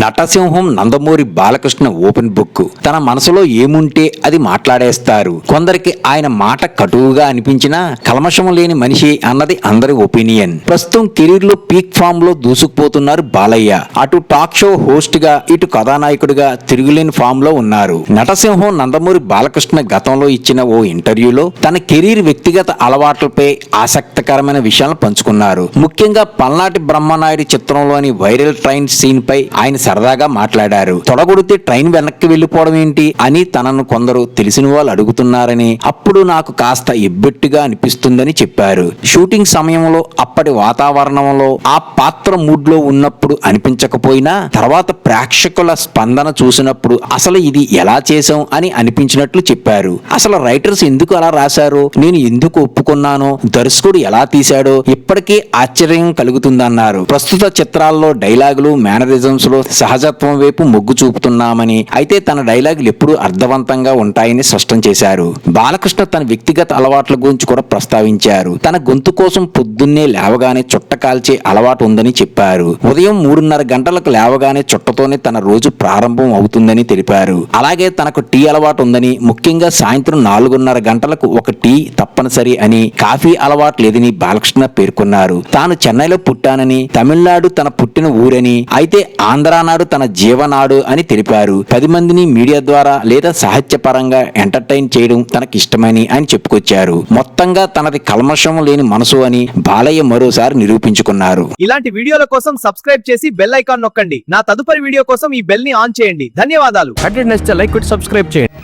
నటసింహం Nandamuri Balakrishna open book. తన మనసులో ఏముంటే అది మాట్లాడేస్తారు. కొందరికి ఆయన మాట కటువుగా అనిపించినా కల్మషం లేని మనిషి అన్నది అందరి ఒపీనియన్. ప్రస్తుతం కెరీర్ లో పీక్ ఫామ్ లో దూసుకుపోతున్నారు బాలయ్య. అటు టాక్ షో హోస్ట్ గా, ఇటు కథానాయకుడిగా తిరుగులేని ఫామ్ లో ఉన్నారు. నటసింహం నందమూరి బాలకృష్ణ గతంలో ఇచ్చిన ఓ ఇంటర్వ్యూలో తన కెరీర్, వ్యక్తిగత అలవాట్లపై ఆసక్తికరమైన విషయాలను పంచుకున్నారు. ముఖ్యంగా పల్నాటి బ్రహ్మనాయుడు చిత్రంలోని వైరల్ ట్రైన్ సీన్ పై ఆయన సరదాగా మాట్లాడారు. తొడగొడితే ట్రైన్ వెనక్కి వెళ్లిపోవడం ఏంటి అని తనను కొందరు తెలిసిన వాళ్ళు అడుగుతున్నారని, అప్పుడు నాకు కాస్త ఎబ్బెట్టుగా అనిపిస్తుందని చెప్పారు. షూటింగ్ సమయంలో అప్పటి వాతావరణంలో ఆ పాత్ర మూడ్ లో ఉన్నప్పుడు అనిపించకపోయినా తర్వాత ప్రేక్షకుల స్పందన చూసినప్పుడు అసలు ఇది ఎలా చేశాం అని అనిపించినట్లు చెప్పారు. అసలు రైటర్స్ ఎందుకు అలా రాశారో, నేను ఎందుకు ఒప్పుకున్నానో, దర్శకుడు ఎలా తీశాడో ఇప్పటికీ ఆశ్చర్యం కలుగుతుందన్నారు. ప్రస్తుత చిత్రాల్లో డైలాగులు, మేనరిజమ్స్ లో సహజత్వం వైపు మొగ్గు చూపుతున్నామని, అయితే తన డైలాగులు ఎప్పుడూ అర్థవంతంగా ఉంటాయని స్పష్టం చేశారు. బాలకృష్ణ తన వ్యక్తిగత అలవాట్ల గురించి కూడా ప్రస్తావించారు. తన గొంతు కోసం పొద్దున్నే లేవగానే చుట్ట కాల్చే అలవాటు ఉందని చెప్పారు. ఉదయం 3:30 గంటలకు లేవగానే చుట్టతోనే తన రోజు ప్రారంభం అవుతుందని తెలిపారు. అలాగే తనకు టీ అలవాటు ఉందని, ముఖ్యంగా సాయంత్రం 4:30 గంటలకు ఒక టీ తప్పనిసరి అని, కాఫీ అలవాటు లేదని బాలకృష్ణ పేర్కొన్నారు. తాను చెన్నైలో పుట్టానని, తమిళనాడు తన పుట్టిన ఊరని, అయితే ఆంధ్రానాడు తన జీవనాడు అని తెలిపారు. 10 మందిని మీడియా ద్వారా లేదా సాహిత్యపరంగా ఎంటర్టైన్ చేయడం తనకిష్టమని ఆయన చెప్పుకొచ్చారు. మొత్తంగా తనది కల్మషం లేని మనసు అని బాలయ్య మరోసారి నిరూపించుకున్నారు. ఇలాంటి వీడియోల కోసం సబ్స్క్రైబ్ చేసి బెల్ ఐకాన్ నొక్కండి. నా తదుపరి వీడియో కోసం ఈ బెల్ ని ఆన్ చేయండి. ధన్యవాదాలు. నచ్చితే లైక్ కొట్టి సబ్స్క్రైబ్ చేయండి.